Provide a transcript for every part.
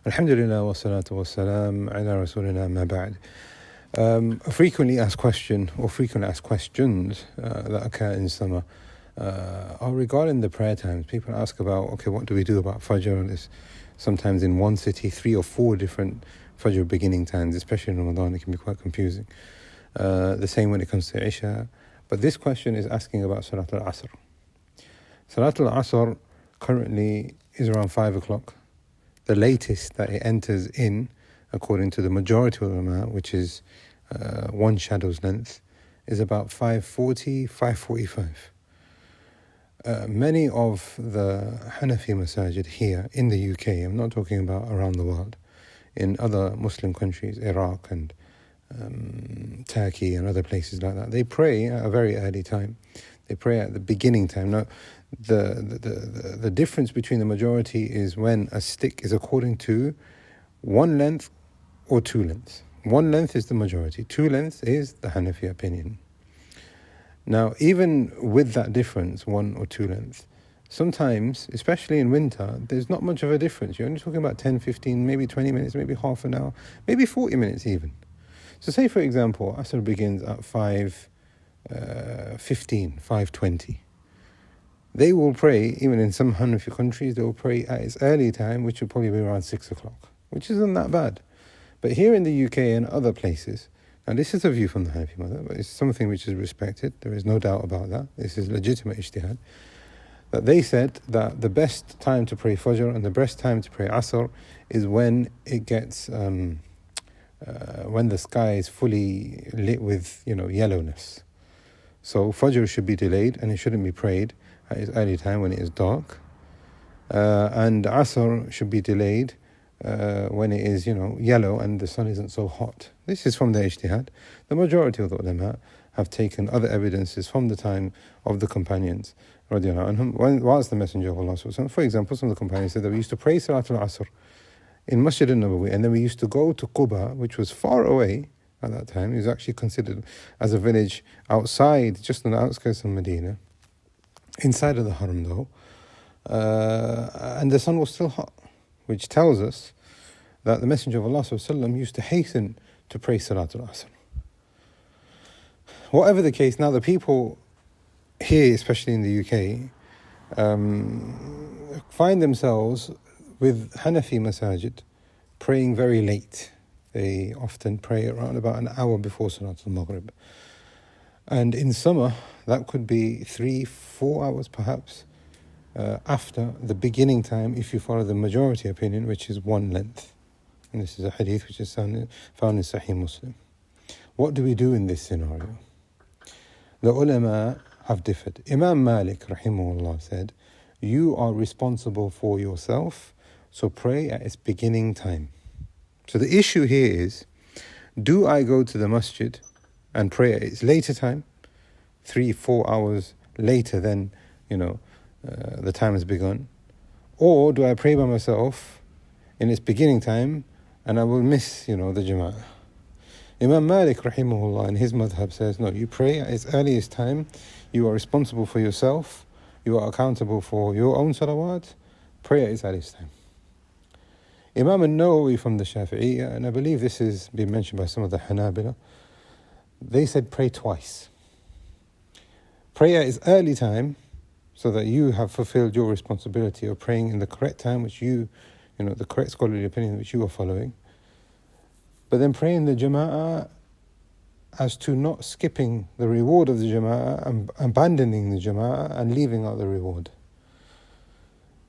Alhamdulillah wa salatu wa salam ala rasulina ma ba'd. A frequently asked question or frequently asked questions that occur in summer are regarding the prayer times. People ask about, okay, what do we do about Fajr? There's sometimes in one city 3 or 4 different Fajr beginning times, especially in Ramadan. It can be quite confusing. The same when it comes to Isha. But this question is asking about Salat al-Asr. Salat al-Asr currently is around 5 o'clock. The latest that it enters in, according to the majority of ulama, which is one shadow's length, is about 5:40, 5:45. Many of the Hanafi masajid here in the UK, I'm not talking about around the world, in other Muslim countries, Iraq and Turkey and other places like that, they pray at a very early time. They pray at the beginning time. Now, the difference between the majority is when a stick is according to 1 length or 2 lengths. 1 length is the majority, 2 lengths is the Hanafi opinion. Now, even with that difference, 1 or 2 lengths, sometimes, especially in winter, there's not much of a difference. You're only talking about 10, 15, maybe 20 minutes, maybe half an hour, maybe 40 minutes even. So say, for example, Asr begins at 5:15, 5:20. They will pray, even in some Hanafi countries, they will pray at its early time, which will probably be around 6 o'clock, which isn't that bad. But here in the UK and other places, and this is a view from the Hanafi madhab, but it's something which is respected, there is no doubt about that, this is legitimate ijtihad, that they said that the best time to pray Fajr and the best time to pray Asr is when it gets, when the sky is fully lit with, yellowness. So Fajr should be delayed and it shouldn't be prayed at its early time when it is dark. And Asr should be delayed when it is, yellow and the sun isn't so hot. This is from the ijtihad. The majority of the ulama have taken other evidences from the time of the companions, radiallahu anhum, whilst the Messenger of Allah, for example, some of the companions said that we used to pray Salat al-Asr in Masjid al-Nabawi, and then we used to go to Quba, which was far away at that time. It was actually considered as a village outside, just on the outskirts of Medina, inside of the Haram though, and the sun was still hot, which tells us that the Messenger of Allah used to hasten to pray Salat al-Asr. Whatever the case, now the people here, especially in the UK, find themselves with Hanafi masajid praying very late. They often pray around about an hour before Salat al-Maghrib. And in summer, that could be 3-4 hours perhaps after the beginning time, if you follow the majority opinion, which is 1 length. And this is a hadith which is found in Sahih Muslim. What do we do in this scenario? The ulama have differed. Imam Malik, rahimahullah, said, you are responsible for yourself, so pray at its beginning time. So the issue here is, do I go to the masjid and pray at its later time, 3-4 hours later than, the time has begun? Or do I pray by myself in its beginning time and I will miss, the jama'ah? Imam Malik, rahimahullah, in his madhab says, no, you pray at its earliest time, you are responsible for yourself, you are accountable for your own salawat, pray at its earliest time. Imam al-Nawawi from the Shafi'iyya, and I believe this has been mentioned by some of the Hanabila, they said pray twice. Pray at its early time so that you have fulfilled your responsibility of praying in the correct time, which the correct scholarly opinion which you are following. But then pray in the jama'ah as to not skipping the reward of the jama'ah and abandoning the jama'ah and leaving out the reward.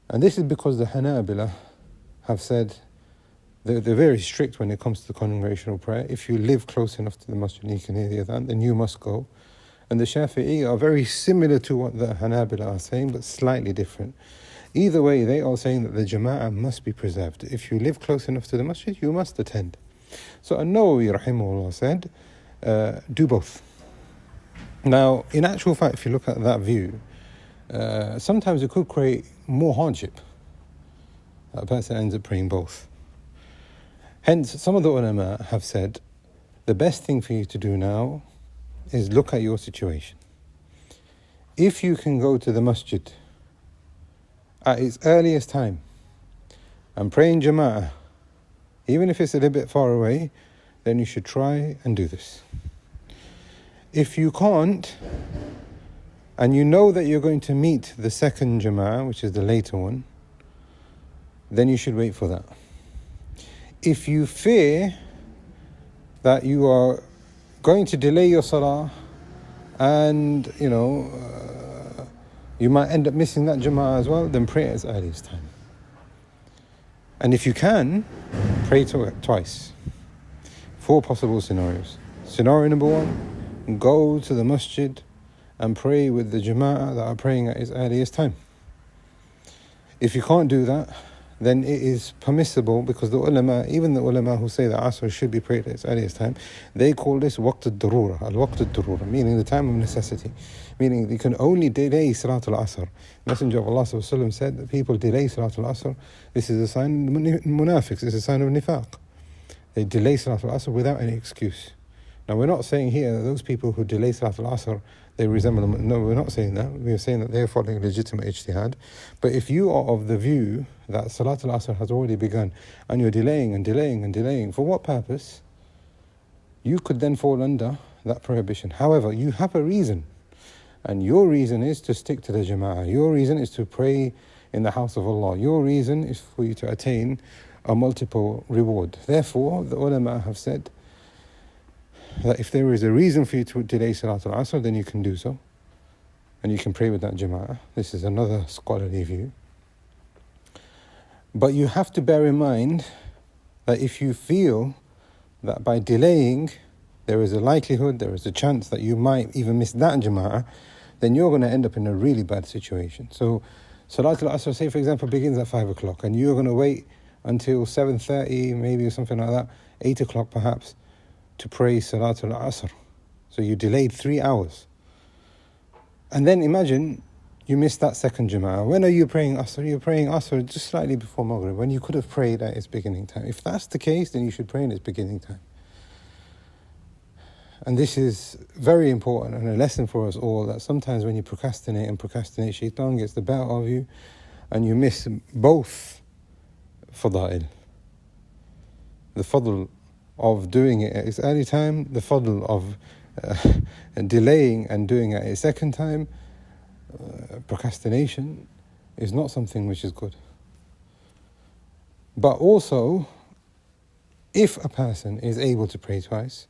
And this is because the Hanabila have said they're very strict when it comes to the congregational prayer. If you live close enough to the masjid and you can hear the adhan, then you must go. And the Shafi'i are very similar to what the Hanabila are saying, but slightly different. Either way, they are saying that the jama'ah must be preserved. If you live close enough to the masjid, you must attend. So An-Nawawi, rahimahullah, said, do both. Now, in actual fact, if you look at that view, sometimes it could create more hardship. A person ends up praying both. Hence, some of the ulama have said, the best thing for you to do now is look at your situation. If you can go to the masjid at its earliest time and pray in jama'ah Even if it's a little bit far away, then you should try and do this. If you can't, and you know that you're going to meet the second Jama'ah, which is the later one, then you should wait for that. If you fear that you are going to delay your Salah and, you might end up missing that Jama'ah as well, then pray as early as time. And if you can, pray twice. 4 possible scenarios. Scenario number 1, go to the masjid and pray with the Jama'ah that are praying at its earliest time. If you can't do that, then it is permissible, because the ulama, even the ulama who say that Asr should be prayed at its earliest time, they call this waqt al-darura, al-waqt al-darura, meaning the time of necessity, meaning you can only delay Salat al-Asr. Messenger of Allah said that people delay Salat al-Asr. This is a sign of munafiqs, it's a sign of nifaq. They delay Salat al-Asr without any excuse. Now, we're not saying here that those people who delay Salat al-Asr, they resemble them. No, we're not saying that. We're saying that they're following legitimate ijtihad. But if you are of the view that Salat al-Asr has already begun and you're delaying and delaying and delaying, for what purpose? You could then fall under that prohibition. However, you have a reason. And your reason is to stick to the Jama'ah. Your reason is to pray in the house of Allah. Your reason is for you to attain a multiple reward. Therefore, the ulama have said that if there is a reason for you to delay Salat al-Asr, then you can do so. And you can pray with that Jama'ah. This is another scholarly view. But you have to bear in mind that if you feel that by delaying, there is a likelihood, there is a chance that you might even miss that Jama'ah, then you're going to end up in a really bad situation. So Salat al-Asr, say for example, begins at 5 o'clock, and you're going to wait until 7:30, maybe, or something like that, 8 o'clock perhaps, to pray Salat al-Asr. So you delayed 3 hours. And then imagine you missed that second Jama'ah. When are you praying Asr? You're praying Asr just slightly before Maghrib, when you could have prayed at its beginning time. If that's the case, then you should pray in its beginning time. And this is very important and a lesson for us all, that sometimes when you procrastinate, shaitan gets the better of you and you miss both fada'il. The fadl of doing it at its early time, the fadl of delaying and doing it at its second time. Procrastination is not something which is good. But also, if a person is able to pray twice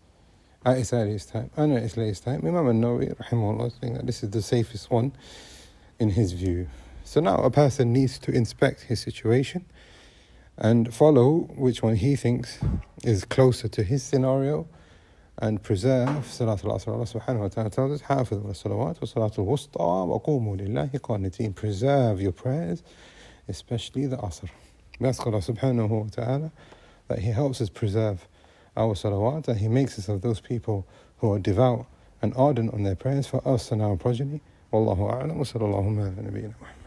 at its earliest time and at its latest time, Imam al-Nawawi rahimahullah is saying that this is the safest one in his view. So now a person needs to inspect his situation and follow which one he thinks is closer to his scenario and preserve Salat al-Asr. Allah subhanahu wa ta'ala tells us, حافظوا الصلوات وصلاة الوسطى وقوموا لله قانتين. Preserve your prayers, especially the Asr. We ask Allah subhanahu wa ta'ala that He helps us preserve our salawat, and He makes us of those people who are devout and ardent on their prayers for us and our progeny. Wallahu a'lam wa sallallahu ala nabiyyina Muhammad.